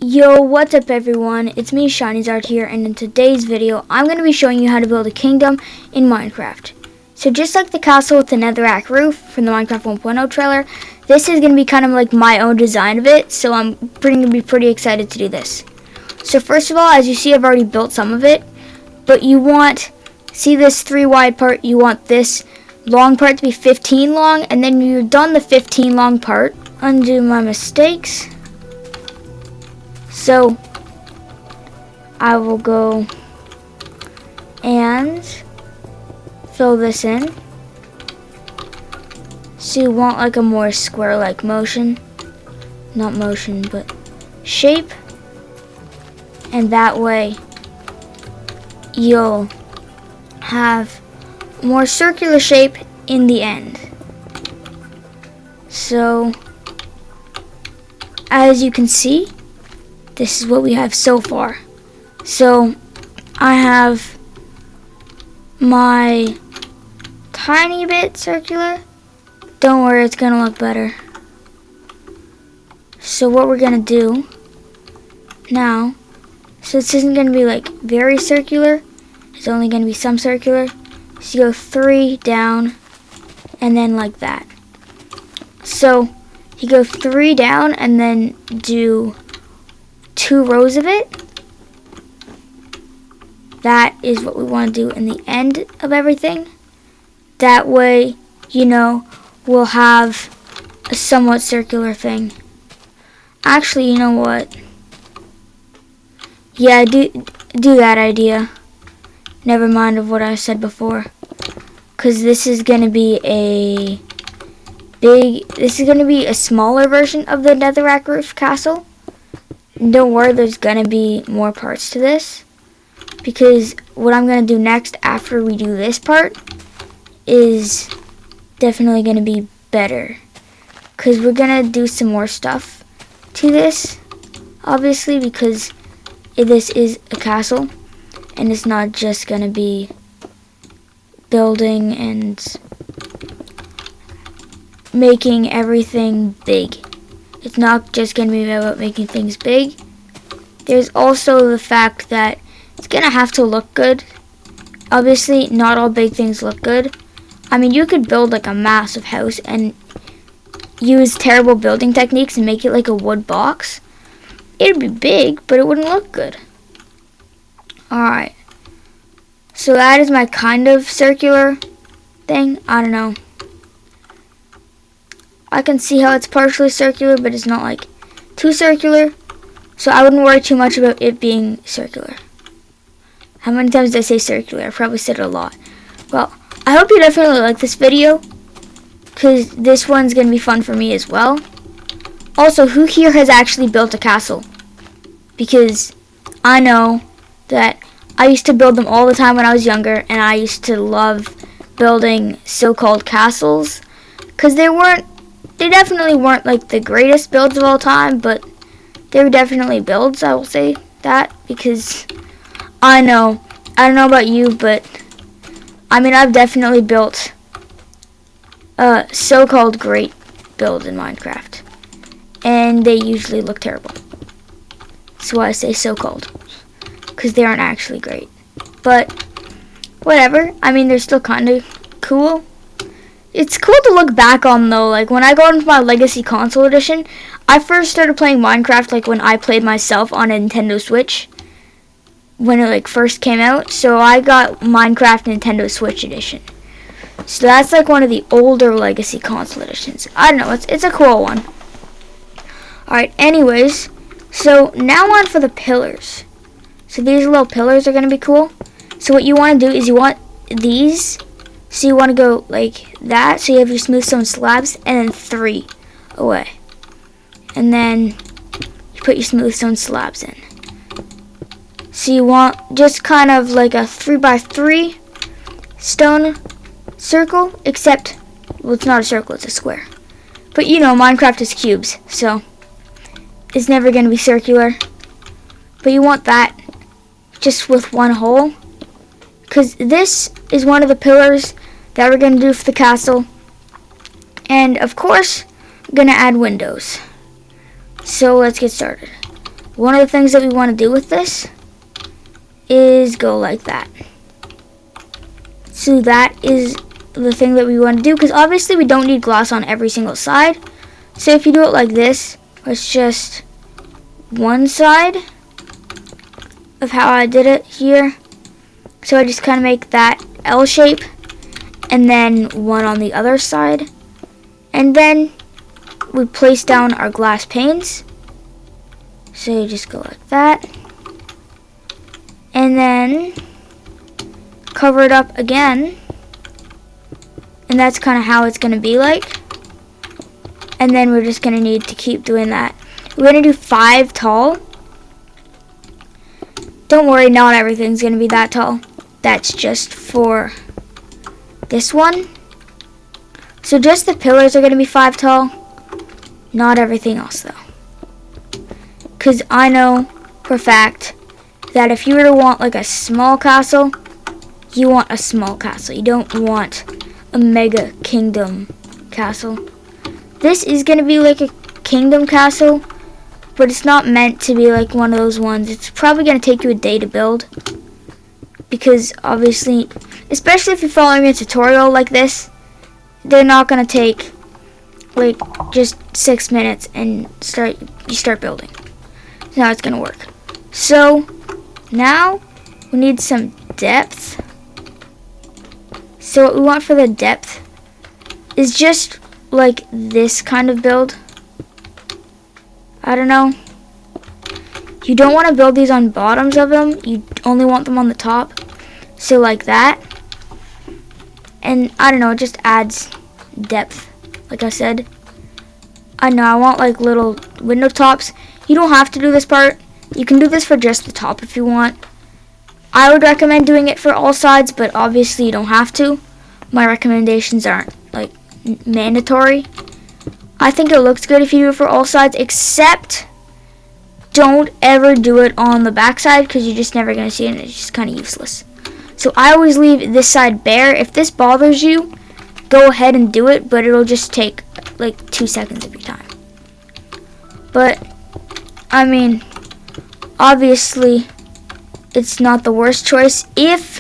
Yo, what's up everyone? It's me, Shinyzard here, and in today's video, I'm going to be showing you how to build a kingdom in Minecraft. So just like the castle with the netherrack roof from the Minecraft 1.0 trailer, this is going to be kind of like my own design of it, so I'm going to be pretty excited to do this. So first of all, as you see, I've already built some of it, but you want, see this 3 wide part, you want this long part to be 15 long, and then you're done the 15 long part. Undo my mistakes. So I will go and fill this in. So you want like a more square-like motion, not motion, but shape, and that way you'll have more circular shape in the end. So as you can see, this is what we have so far. So I have my tiny bit circular. Don't worry, it's gonna look better. So what we're gonna do now, so this isn't gonna be like very circular, it's only gonna be some circular. So you go 3 down and then like that. So you go 3 down and then do 2 rows of it. That is what we want to do in the end of everything. That way, you know, we'll have a somewhat circular thing. Actually, you know what? Yeah, do that idea. Never mind of what I said before. Because this is going to be a smaller version of the netherrack roof castle. Don't worry, there's gonna be more parts to this, because what I'm gonna do next after we do this part is definitely gonna be better, because we're gonna do some more stuff to this, obviously, because this is a castle and it's not just gonna be building and making everything big. It's not just going to be about making things big. There's also the fact that it's going to have to look good. Obviously, not all big things look good. I mean, you could build like a massive house and use terrible building techniques and make it like a wood box. It'd be big, but it wouldn't look good. Alright. So that is my kind of circular thing. I don't know. I can see how it's partially circular, but it's not like too circular, so I wouldn't worry too much about it being circular. How many times did I say circular? I probably said it a lot. Well, I hope you definitely like this video, because this one's going to be fun for me as well. Also, who here has actually built a castle? Because I know that I used to build them all the time when I was younger, and I used to love building so-called castles, because they definitely weren't like the greatest builds of all time, but they were definitely builds, I will say that, because I don't know about you, but I mean, I've definitely built so-called great builds in Minecraft, and they usually look terrible. That's why I say so-called, because they aren't actually great, but whatever. I mean, they're still kind of cool. It's cool to look back on though, like when I got into my Legacy Console Edition, I first started playing Minecraft like when I played myself on a Nintendo Switch, when it like first came out, so I got Minecraft Nintendo Switch Edition. So that's like one of the older Legacy Console Editions. I don't know, it's a cool one. Alright, anyways, so now on for the pillars. So these little pillars are going to be cool. So what you want to do is you want these. So you want to go like that, so you have your smooth stone slabs, and then 3 away. And then you put your smooth stone slabs in. So you want just kind of like a 3x3 stone circle, except, well, it's not a circle, it's a square. But you know, Minecraft is cubes, so it's never going to be circular. But you want that just with one hole, because this is one of the pillars that we're going to do for the castle. And of course, I'm going to add windows. So let's get started. one of the things that we want to do with this is go like that. So that is the thing that we want to do, because obviously we don't need glass on every single side. So if you do it like this, it's just one side of how I did it here. So I just kind of make that L shape and then one on the other side. And then we place down our glass panes. So you just go like that. And then cover it up again. And that's kind of how it's going to be like. And then we're just going to need to keep doing that. We're going to do 5 tall. Don't worry, not everything's going to be that tall. That's just for this one. So just the pillars are going to be 5 tall. Not everything else though. Because I know for a fact that if you were to want like a small castle, you want a small castle. You don't want a mega kingdom castle. This is going to be like a kingdom castle, but it's not meant to be like one of those ones. It's probably going to take you a day to build, because obviously, especially if you're following a tutorial like this, they're not going to take like just 6 minutes and you start building. That's how it's going to work. So now we need some depth. So what we want for the depth is just like this kind of build. I don't know. You don't want to build these on bottoms of them. You only want them on the top. So like that. And I don't know, it just adds depth. Like I said. I know, I want like little window tops. You don't have to do this part. You can do this for just the top if you want. I would recommend doing it for all sides, but obviously you don't have to. My recommendations aren't like mandatory. I think it looks good if you do it for all sides, except don't ever do it on the back side, because you're just never going to see it and it's just kind of useless. So I always leave this side bare. If this bothers you, go ahead and do it, but it'll just take like 2 seconds of your time. But I mean, obviously it's not the worst choice if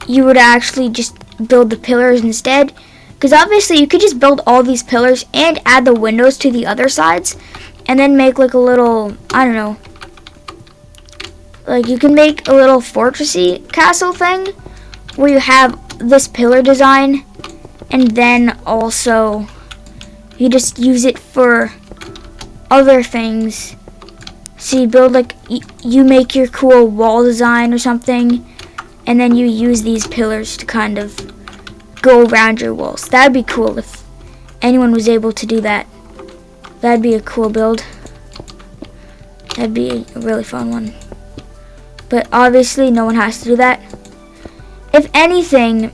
you would actually just build the pillars instead, because obviously you could just build all these pillars and add the windows to the other sides, and then make like a little, I don't know, like you can make a little fortressy castle thing where you have this pillar design, and then also you just use it for other things. So you build like, you make your cool wall design or something, and then you use these pillars to kind of go around your walls. That'd be cool if anyone was able to do that. That'd be a cool build. That'd be a really fun one. But obviously no one has to do that. If anything,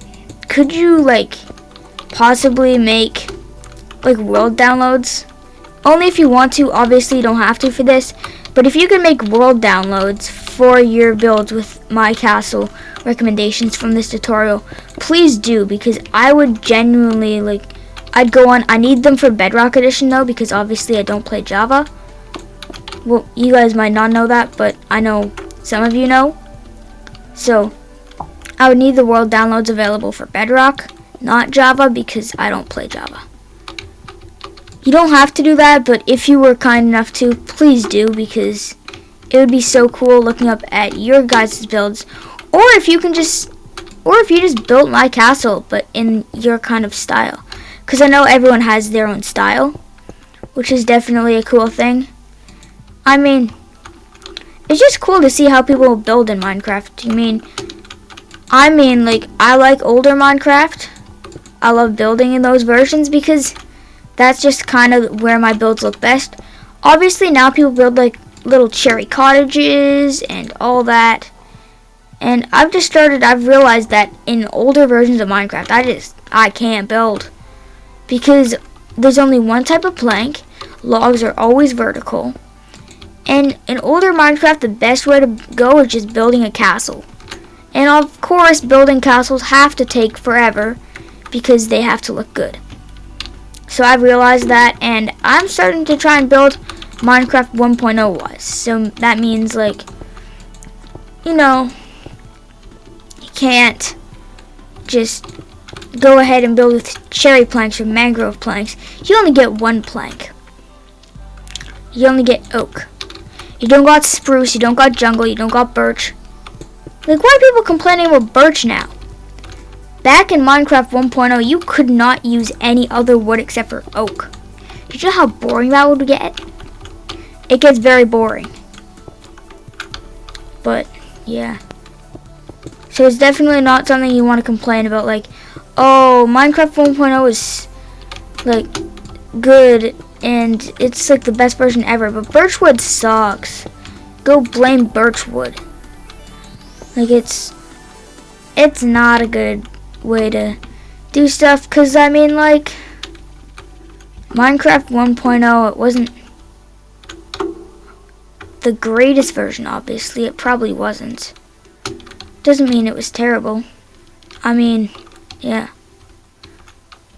could you like possibly make like world downloads? Only if you want to. Obviously you don't have to for this. But if you can make world downloads for your builds with my castle recommendations from this tutorial, please do, because I would genuinely like, I'd go on. I need them for Bedrock Edition though, because obviously I don't play Java. Well, you guys might not know that, but I know some of you know. So I would need the world downloads available for Bedrock, not Java, because I don't play Java. You don't have to do that, but if you were kind enough to, please do, because it would be so cool looking up at your guys' builds. Or if you just built my castle, but in your kind of style. Because I know everyone has their own style, which is definitely a cool thing. I mean, it's just cool to see how people build in Minecraft. I mean, like, I like older Minecraft. I love building in those versions because that's just kind of where my builds look best. Obviously now people build like little cherry cottages and all that. And I've realized that in older versions of Minecraft, I can't build. Because there's only one type of plank. Logs are always vertical. And in older Minecraft, the best way to go is just building a castle. And of course, building castles have to take forever because they have to look good. So I've realized that, and I'm starting to try and build Minecraft 1.0 was. So that means, like, you know, you can't just go ahead and build with cherry planks or mangrove planks. You only get one plank. You only get oak. You don't got spruce, you don't got jungle, you don't got birch. Like, why are people complaining about birch now? Back in Minecraft 1.0, you could not use any other wood except for oak. Did you know how boring that would get? It gets very boring. But, yeah. So it's definitely not something you want to complain about. Like, oh, Minecraft 1.0 is, like, good and it's, like, the best version ever. But birchwood sucks. Go blame birchwood. Like, it's not a good way to do stuff. Because, I mean, like, Minecraft 1.0, it wasn't the greatest version, obviously. It probably wasn't. Doesn't mean it was terrible. I mean, yeah.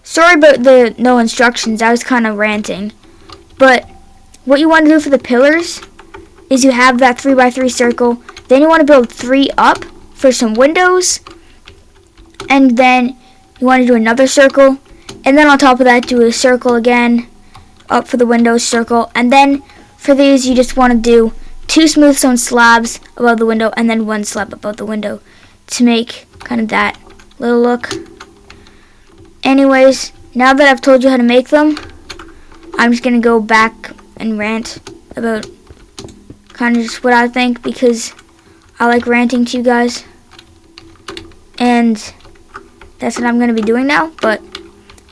Sorry about the no instructions. I was kind of ranting. But what you want to do for the pillars is you have that 3x3 circle. Then you want to build 3 up for some windows. And then you want to do another circle. And then on top of that, do a circle again. Up for the windows, circle. And then for these, you just want to do 2 smooth stone slabs above the window. And then 1 slab above the window. To make kind of that little look. Anyways, now that I've told you how to make them, I'm just going to go back and rant about kind of just what I think, because I like ranting to you guys. And that's what I'm going to be doing now. But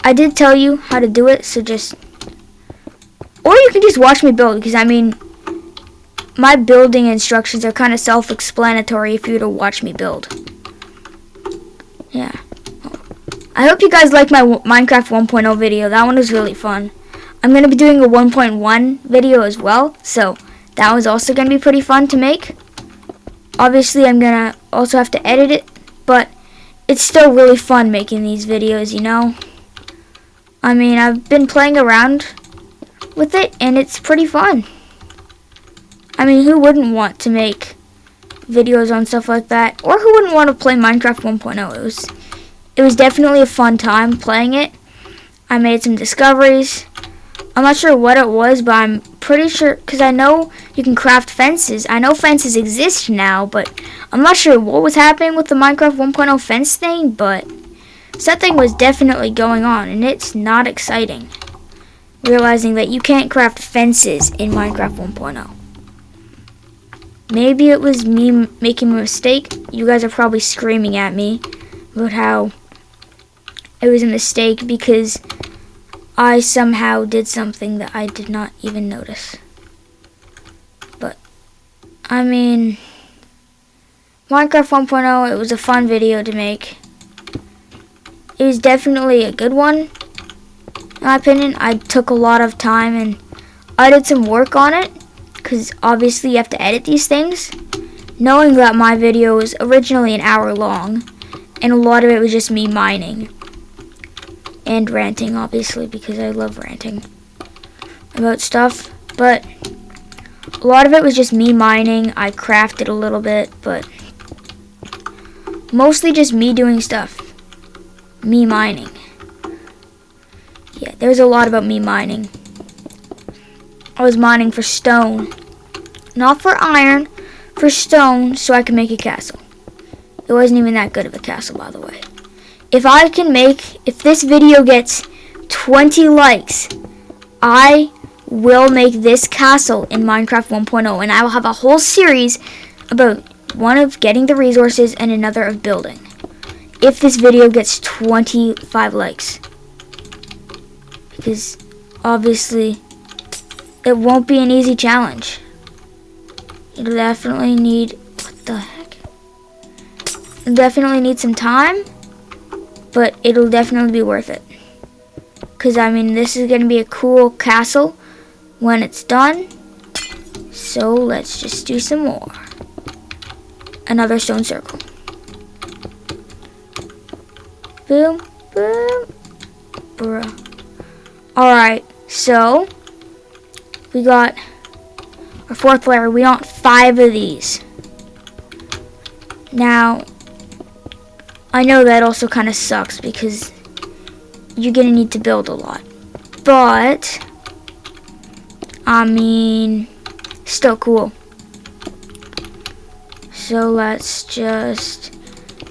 I did tell you how to do it, so just... Or you can just watch me build, because I mean, my building instructions are kind of self-explanatory if you were to watch me build. Yeah. I hope you guys like my Minecraft 1.0 video. That one was really fun. I'm going to be doing a 1.1 video as well, so that was also going to be pretty fun to make. Obviously, I'm going to also have to edit it, but it's still really fun making these videos, you know? I mean, I've been playing around with it, and it's pretty fun. I mean, who wouldn't want to make videos on stuff like that? Or who wouldn't want to play Minecraft 1.0? It was definitely a fun time playing it. I made some discoveries. I'm not sure what it was, but I'm pretty sure, because I know you can craft fences. I know fences exist now, but I'm not sure what was happening with the Minecraft 1.0 fence thing, but something was definitely going on, and it's not exciting. Realizing that you can't craft fences in Minecraft 1.0. Maybe it was me making a mistake. You guys are probably screaming at me about how it was a mistake because I somehow did something that I did not even notice. But, I mean, Minecraft 1.0, it was a fun video to make. It was definitely a good one, in my opinion. I took a lot of time and I did some work on it, because obviously you have to edit these things. Knowing that my video was originally an hour long, and a lot of it was just me mining. And ranting, obviously, because I love ranting about stuff. But a lot of it was just me mining. I crafted a little bit, but mostly just me doing stuff. Me mining. Yeah, there's a lot about me mining. I was mining for stone. Not for iron, for stone, so I could make a castle. It wasn't even that good of a castle, by the way. If this video gets 20 likes, I will make this castle in Minecraft 1.0, and I will have a whole series about one of getting the resources and another of building. If this video gets 25 likes. Because, obviously, it won't be an easy challenge. It'll definitely need... What the heck? It'll definitely need some time. But it'll definitely be worth it. Because, I mean, this is going to be a cool castle when it's done. So, let's just do some more. Another stone circle. Boom, boom, bruh. Alright, so we got or 4th layer, we want 5 of these. Now, I know that also kind of sucks because you're going to need to build a lot. But, I mean, still cool. So let's just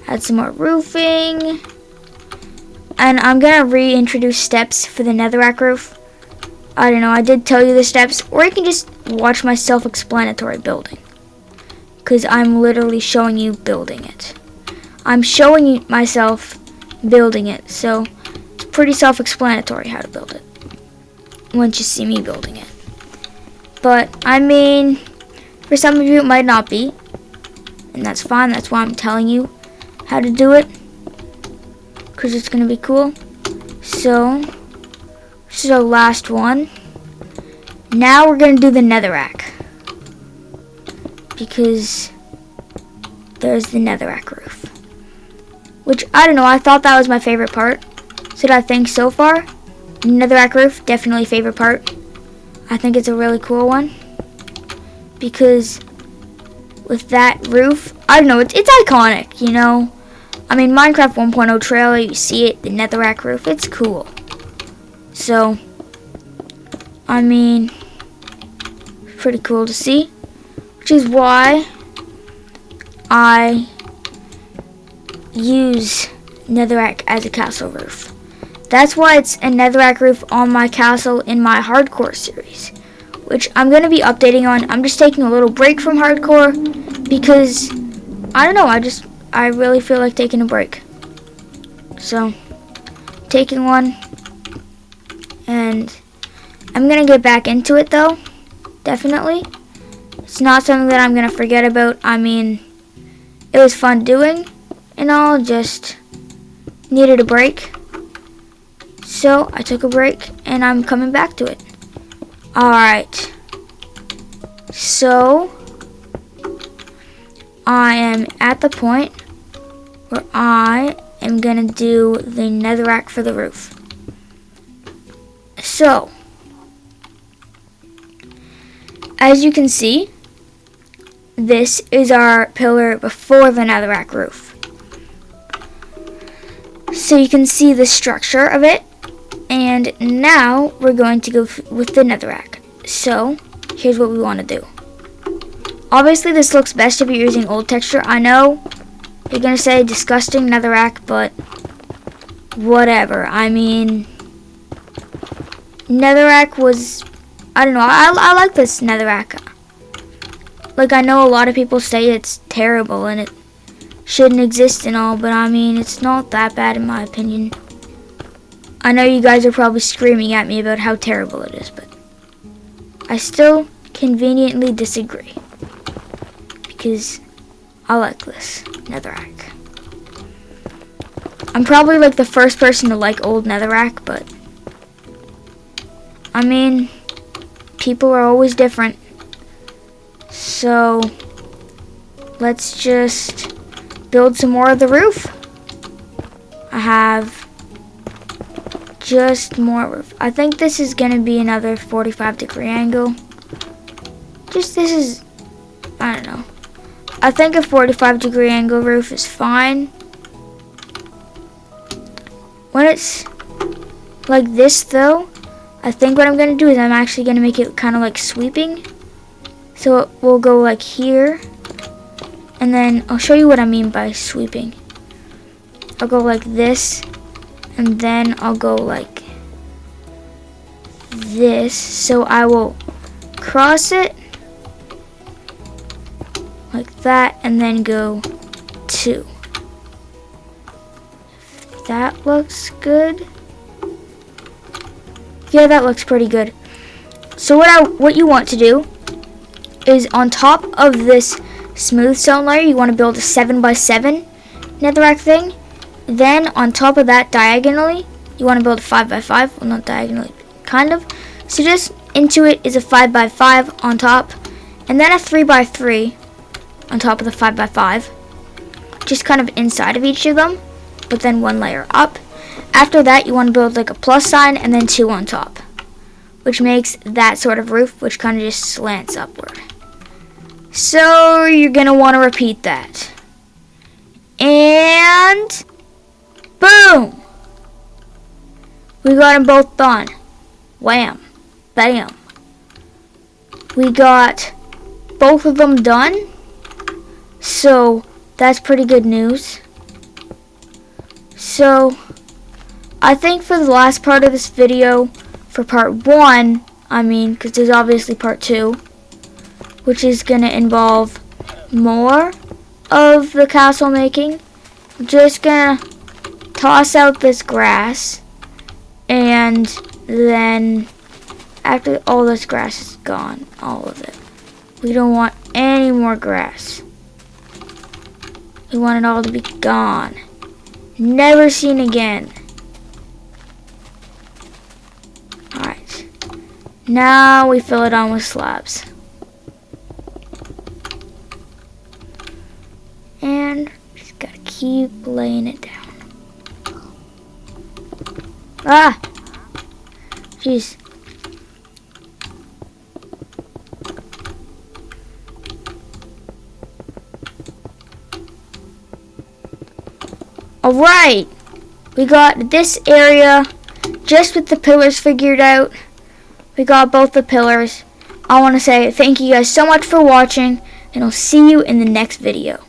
add some more roofing. And I'm going to reintroduce steps for the netherrack roof. I don't know, I did tell you the steps. Or you can just watch my self-explanatory building. Because I'm literally showing you building it. I'm showing you myself building it. So it's pretty self-explanatory how to build it. Once you see me building it. But, I mean, for some of you it might not be. And that's fine, that's why I'm telling you how to do it. Because it's going to be cool. So, this is our last one. Now we're going to do the netherrack. Because there's the netherrack roof. Which, I don't know, I thought that was my favorite part. So I think so far, netherrack roof, definitely favorite part. I think it's a really cool one. Because with that roof, I don't know, it's iconic, you know. I mean, Minecraft 1.0 trailer, you see it, the netherrack roof, it's cool. So, I mean, pretty cool to see. Which is why I use netherrack as a castle roof. That's why it's a netherrack roof on my castle in my hardcore series. Which I'm going to be updating on. I'm just taking a little break from hardcore because, I don't know, I really feel like taking a break. So, taking one, and I'm going to get back into it though, definitely. It's not something that I'm going to forget about. I mean, it was fun doing, and all, just needed a break. So, I took a break, and I'm coming back to it. Alright, so I am at the point where I am going to do the netherrack for the roof. So, as you can see, this is our pillar before the netherrack roof. So you can see the structure of it. And now we're going to go with the netherrack. So, here's what we want to do. Obviously, this looks best if you're using old texture. I know you're going to say disgusting netherrack, but whatever. I mean, netherrack was, I don't know, I like this netherrack. Like, I know a lot of people say it's terrible and it shouldn't exist and all, but I mean, it's not that bad in my opinion. I know you guys are probably screaming at me about how terrible it is, but I still conveniently disagree. Because I like this netherrack. I'm probably like the first person to like old netherrack, but I mean, people are always different. So, let's just build some more of the roof. I have just more roof. I think this is gonna be another 45-degree angle. This is, I don't know. I think a 45-degree angle roof is fine. When it's like this though, I think what I'm gonna do is I'm actually gonna make it kind of like sweeping. So it will go like here, and then I'll show you what I mean by sweeping. I'll go like this, and then I'll go like this. So I will cross it like that, and then go 2. That looks good. Yeah, that looks pretty good. So what you want to do is on top of this smooth stone layer, you want to build a 7x7 netherrack thing. Then on top of that, diagonally, you want to build a 5x5. Well, not diagonally, kind of. So just into it is a 5x5 on top, and then a 3x3 on top of the 5x5. Just kind of inside of each of them, but then one layer up. After that, you want to build like a plus sign and then 2 on top, which makes that sort of roof, which kind of just slants upward. So you're going to want to repeat that. And boom! We got them both done. Wham. Bam. We got both of them done. So that's pretty good news. So I think for the last part of this video, for part 1, because there's obviously part 2, which is going to involve more of the castle making, I'm just going to toss out this grass, and then after all this grass is gone, all of it, we don't want any more grass. We want it all to be gone. Never seen again. Alright. Now we fill it on with slabs. And just gotta keep laying it down. Ah! Jeez. Alright, we got this area just with the pillars figured out. We got both the pillars. I want to say thank you guys so much for watching, and I'll see you in the next video.